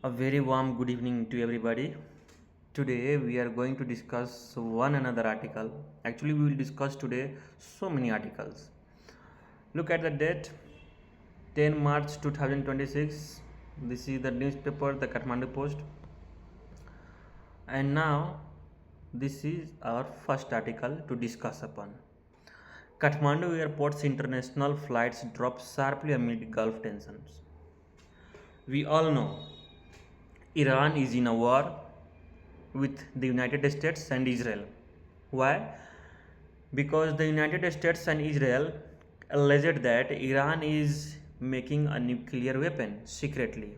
A very warm good evening to everybody. Today we are going to discuss one another article. Actually, we will discuss today so many articles. Look at the date 10 March 2026. This is the newspaper, the Kathmandu Post. And now, this is our first article to discuss upon. Kathmandu airport's international flights drop sharply amid Gulf tensions. We all know Iran is in a war with the United States and Israel. Why? Because the United States and Israel alleged that Iran is making a nuclear weapon secretly.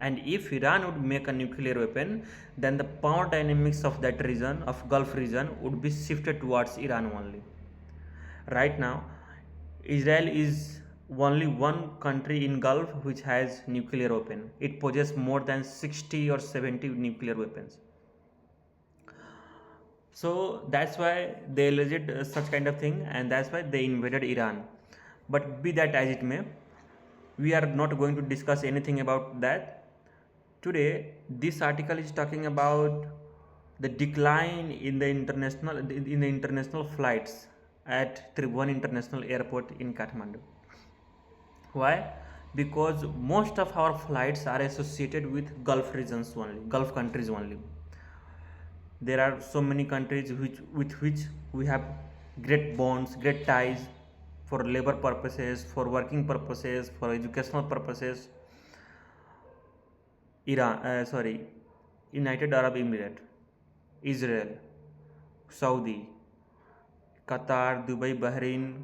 And if Iran would make a nuclear weapon, then the power dynamics of that region, of Gulf region, would be shifted towards Iran only. Right now, Israel is only one country in Gulf which has nuclear weapon. It possesses more than 60 or 70 nuclear weapons. So that's why they alleged such kind of thing, and that's why they invaded Iran. But be that as it may, we are not going to discuss anything about that. Today, this article is talking about the decline in the international flights at Tribhuvan International Airport in Kathmandu. Why? Because most of our flights are associated with Gulf regions only, Gulf countries only. There are so many countries with which we have great bonds, great ties for labor purposes, for working purposes, for educational purposes. United Arab Emirates, Israel, Saudi, Qatar, Dubai, Bahrain,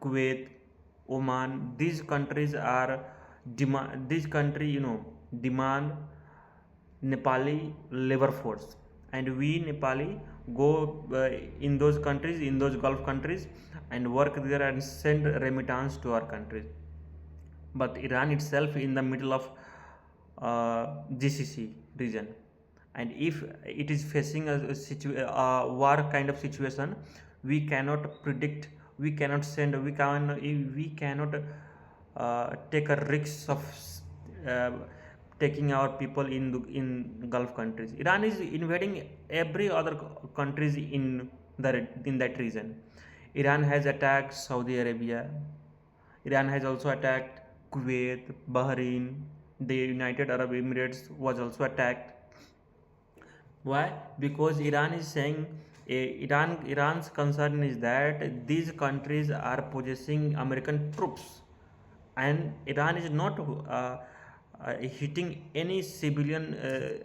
Kuwait, Oman. These countries are demand. These country, demand Nepali labor force, and we Nepali go in those countries, in those Gulf countries, and work there and send remittance to our countries. But Iran itself in the middle of GCC region, and if it is facing a war kind of situation, we cannot predict, we cannot take a risk of uh, taking our people in Gulf countries. Iran is invading every other countries in that region. Iran has attacked Saudi Arabia. Iran has also attacked Kuwait, Bahrain. The United Arab Emirates was also attacked. Why? Because Iran is saying Iran's concern is that these countries are possessing American troops, and Iran is not hitting any civilian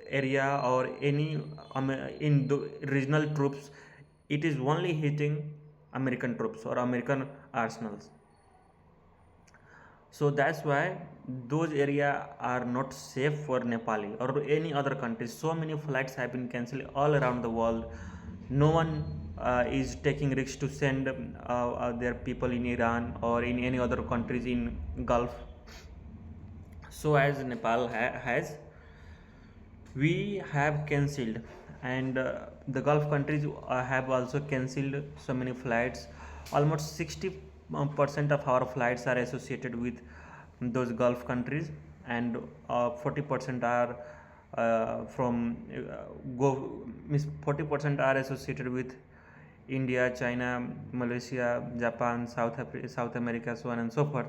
area or any in the regional troops. It is only hitting American troops or American arsenals. So that's why those area are not safe for Nepali or any other country. So many flights have been cancelled all around the world. No one is taking risks to send their people in Iran or in any other countries in Gulf. So as Nepal has, we have cancelled, and the Gulf countries have also cancelled so many flights. Almost 60% of our flights are associated with those Gulf countries, and 40% are from go means 40% are associated with India, China, Malaysia, Japan, South America, so on and so forth.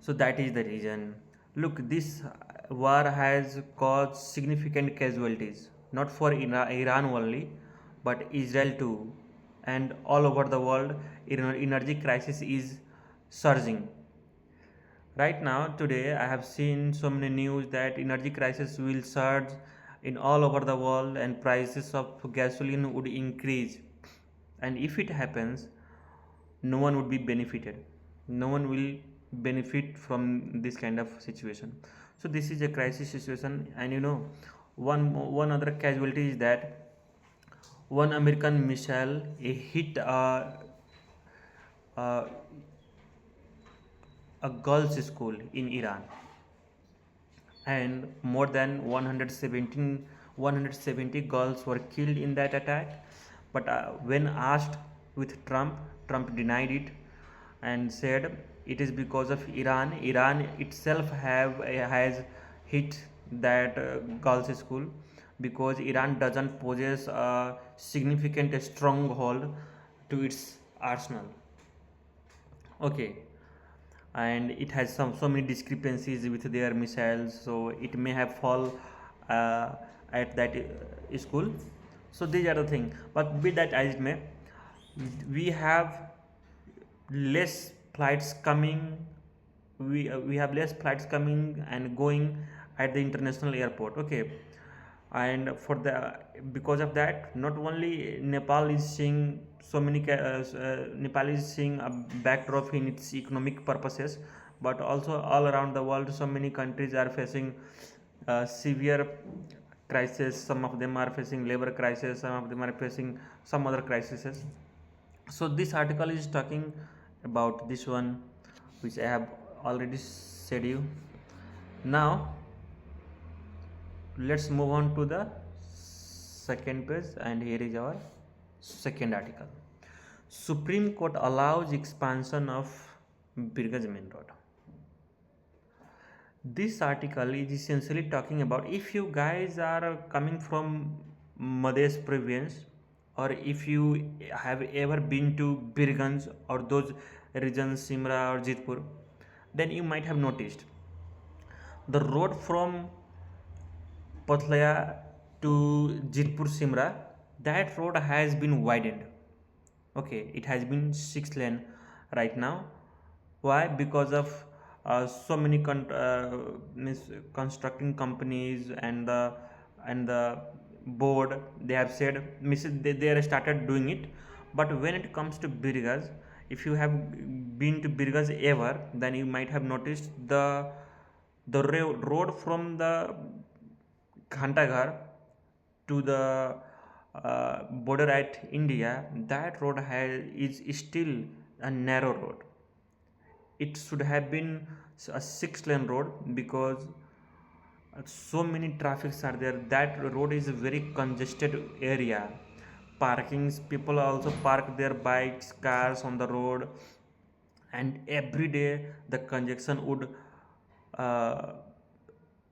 So that is the reason. Look, this war has caused significant casualties, not for Iran only, but Israel too, and all over the world. Energy crisis is surging. Right now, today, I have seen so many news that energy crisis will surge in all over the world, and prices of gasoline would increase. And if it happens, no one would be benefited. No one will benefit from this kind of situation. So this is a crisis situation, and one other casualty is that one American missile hit a, a girls' school in Iran, and more than 170 girls were killed in that attack. But when asked with Trump denied it and said it is because of Iran. Iran itself has hit that girls school, because Iran doesn't possess a significant stronghold to its arsenal. Okay, and it has so many discrepancies with their missiles, so it may have fall uh, at that school. So these are the thing, but be that as it may, we have less flights coming, we have less flights coming and going at the international airport. Okay, and for the because of that, not only Nepal is seeing so many Nepal is seeing a backdrop in its economic purposes, but also all around the world so many countries are facing severe crisis. Some of them are facing labor crisis, some of them are facing some other crises. So this article is talking about this one, which I have already said you. Now let's move on to the second page, and here is our second article. Supreme Court allows expansion of Birgaj main road. This article is essentially talking about, if you guys are coming from Madhya province, or if you have ever been to Birganj or those regions, Simra or Jitpur, then you might have noticed the road from Pathlaya to Jitpur Simra, that road has been widened. Okay, it has been 6 lane right now. Why? Because of so many means constructing companies and the board, they have said, they have started doing it. But when it comes to Birgas, if you have been to Birgas ever, then you might have noticed the road from the Ghantaghar to the border at India, that road is still a narrow road. It should have been a 6 lane road, because so many traffics are there. That road is a very congested area. Parkings, people also park their bikes, cars on the road, and every day the congestion uh,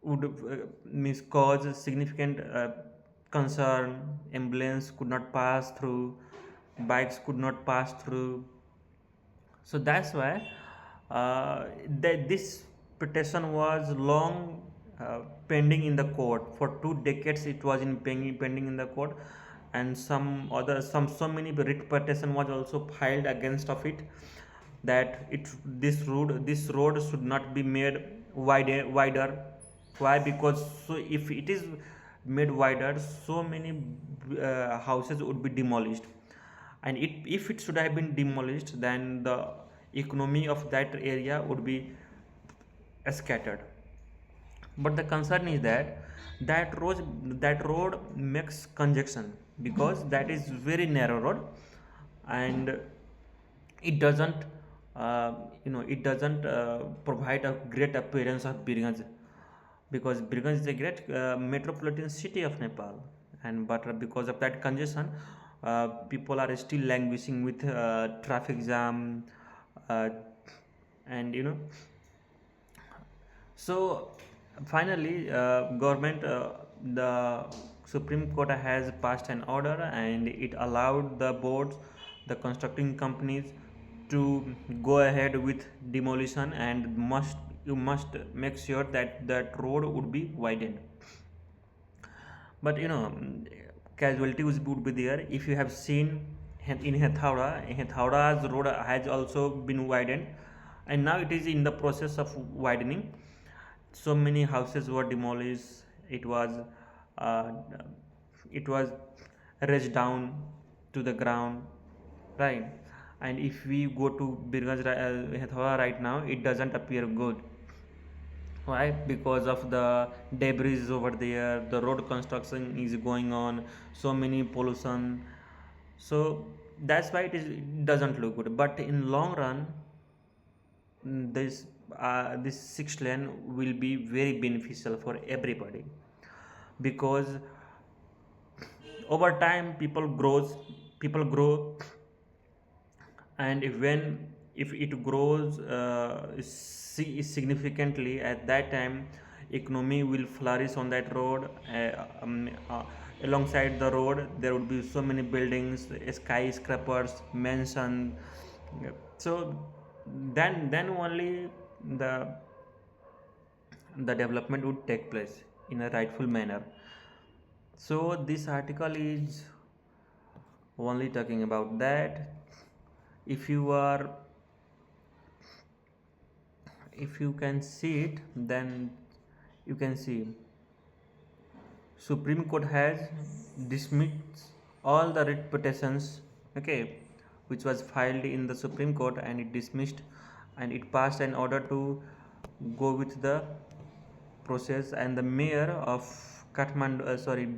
would means cause significant concern. Ambulance could not pass through, bikes could not pass through. So that's why this petition was long pending in the court. For 2 decades it was pending in the court, and some so many writ petition was also filed against of it, that this road should not be made wider. Why? Because so if it is made wider, so many houses would be demolished, and if it should have been demolished, then the economy of that area would be scattered. But the concern is that that road makes congestion, because that is very narrow road, and it doesn't it doesn't provide a great appearance of Birganj, because Birganj is a great metropolitan city of Nepal, and but because of that congestion, people are still languishing with traffic jam, uh, and so finally, government the Supreme Court has passed an order, and it allowed the boards, the constructing companies, to go ahead with demolition, and you must make sure that that road would be widened. But casualties would be there. If you have seen in Hethaura's road has also been widened, and now it is in the process of widening. So many houses were demolished. Uh, it was razed down to the ground, right? And if we go to Birgaj Hethaura right now, it doesn't appear good. Why? Because of the debris over there, the road construction is going on, so many pollution. So that's why it doesn't look good. But in long run, this 6 lane will be very beneficial for everybody, because over time people grow, and if it grows significantly, at that time economy will flourish on that road. Alongside the road there would be so many buildings, skyscrapers, mansion. So then only the the development would take place in a rightful manner. So this article is only talking about that. If you are, if you can see it, then you can see Supreme Court has dismissed all the writ petitions, okay, which was filed in the Supreme Court, and it dismissed, and it passed an order to go with the process. And the mayor of Kathmandu,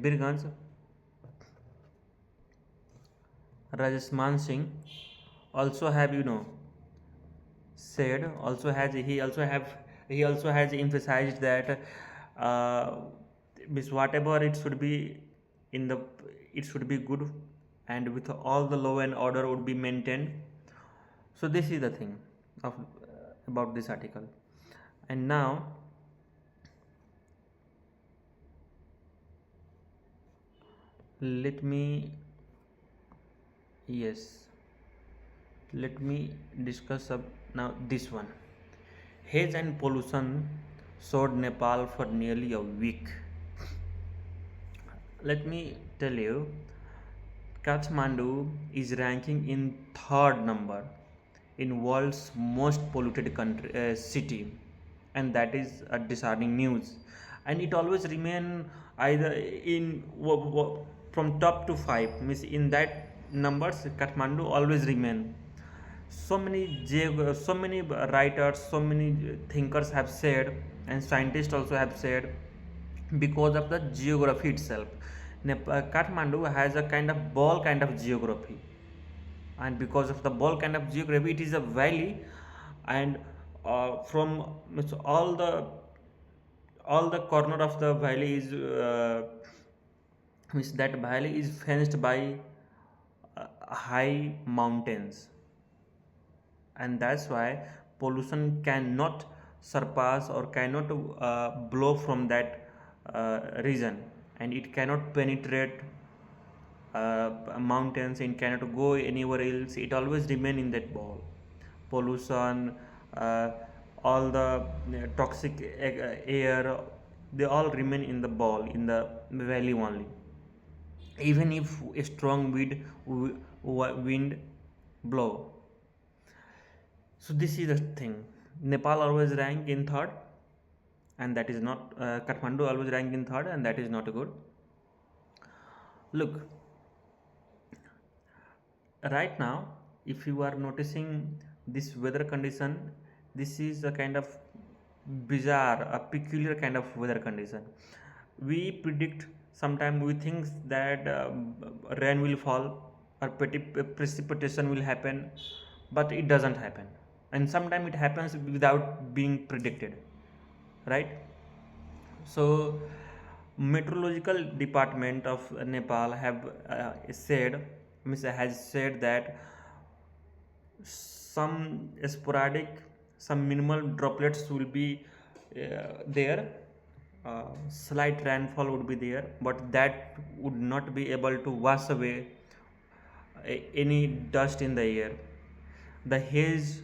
Birganj, Rajasman Singh, also have, said, he also has emphasized that uh, means whatever it should be in the, it should be good, and with all the law and order would be maintained. So this is the thing of about this article. And now let me, yes, let me discuss now this one. Haze and pollution soared Nepal for nearly a week. Let me tell you, Kathmandu is ranking in third number in world's most polluted city, and that is a disheartening news. And it always remain either in from top to five, means in that numbers Kathmandu always remain. So many writers, so many thinkers have said, and scientists also have said, because of the geography itself. Kathmandu has a kind of ball kind of geography, and because of the ball kind of geography, it is a valley, and from all the corner of the valley is means that valley is fenced by high mountains, and that's why pollution cannot surpass or cannot blow from that region, and it cannot penetrate mountains, it cannot go anywhere else, it always remain in that ball. Pollution, uh, all the toxic air, they all remain in the ball, in the valley only, even if a strong wind blow. So this is the thing. Nepal always rank in third, and that is not Kathmandu always rank in third, and that is not good. Look, right now, if you are noticing this weather condition, this is a kind of bizarre, a peculiar kind of weather condition. We predict, sometimes we think that rain will fall or precipitation will happen, but it doesn't happen, and sometimes it happens without being predicted, right? So meteorological department of Nepal have said, has said that some sporadic, some minimal droplets will be there, slight rainfall would be there, but that would not be able to wash away any dust in the air. The haze,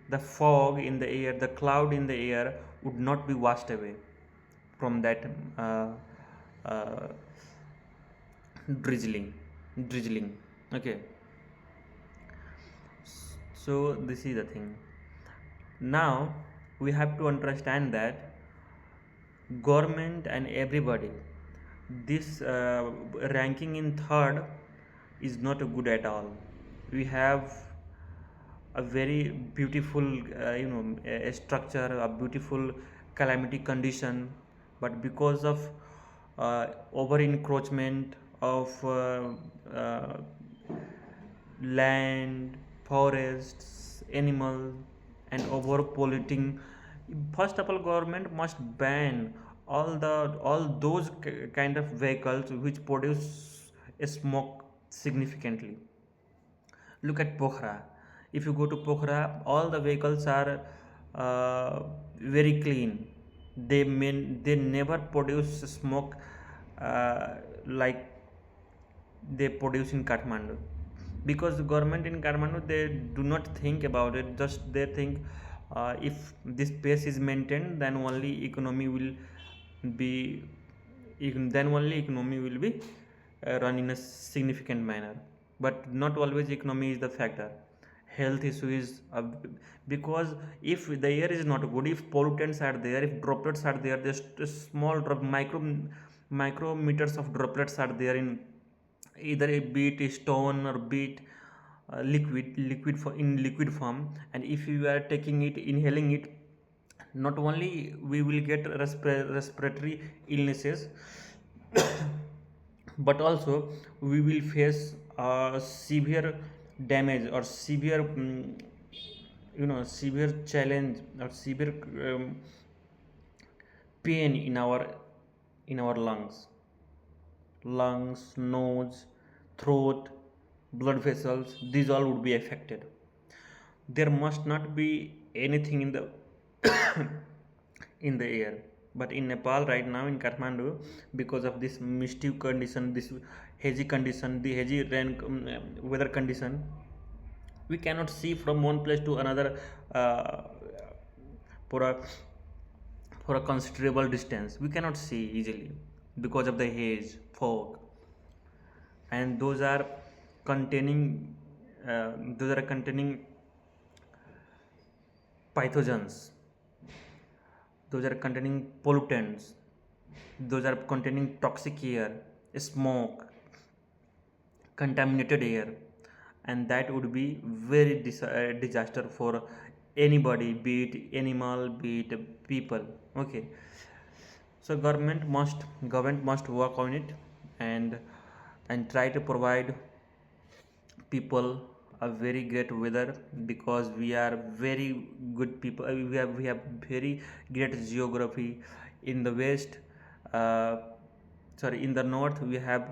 the fog in the air, the cloud in the air would not be washed away from that uh, uh, drizzling. Okay, so this is the thing. Now we have to understand that government and everybody, this ranking in third is not good at all. We have a very beautiful a structure, a beautiful calamity condition, but because of over encroachment of uh, land, forests, animals, and over polluting. First of all, government must ban all those kind of vehicles which produce a smoke significantly. Look at Pokhara. If you go to Pokhara, all the vehicles are very clean. they never produce smoke like they produce in Kathmandu, because the government in Kathmandu, they do not think about it. Just they think if this pace is maintained, then only economy will be then only economy will be run in a significant manner. But not always economy is the factor. Health issue is because if the air is not good, if pollutants are there, if droplets are there, just a small drop, micrometers of droplets are there in either a be it stone or be it liquid for in liquid form, and if you are taking it, inhaling it, not only we will get respiratory illnesses, but also we will face severe damage or severe severe challenge or severe pain in our lungs, nose, throat, blood vessels, these all would be affected. There must not be anything in the in the air. But in Nepal right now, in Kathmandu, because of this misty condition, this hazy condition, the hazy rain weather condition, we cannot see from one place to another uh, for a considerable distance. We cannot see easily because of the haze, fog, and containing those are containing pathogens, those are containing pollutants, those are containing toxic air, smoke, contaminated air, and that would be very disaster for anybody, be it animal, be it people. Okay, so government must work on it, and try to provide people a very great weather, because we are very good people. We have very great geography. In the west, uh, sorry, in the north we have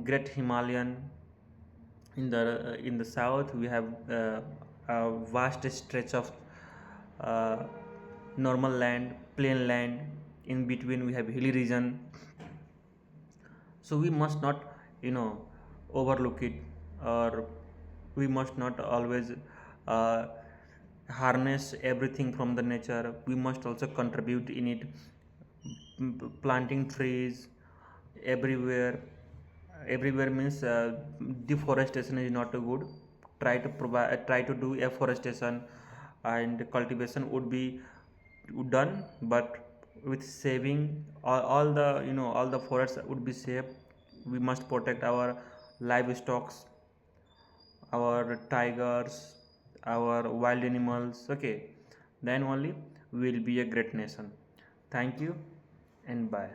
great Himalayan. In the south we have a vast stretch of uh, normal land, plain land. In between we have hilly region. So we must not overlook it, or we must not always uh, harness everything from the nature. We must also contribute in it. Planting trees everywhere means deforestation is not good. Try to do afforestation, and cultivation would be done, but with saving all the all the forests would be saved. We must protect our livestock, our tigers, our wild animals. Okay, then only we will be a great nation. Thank you and bye.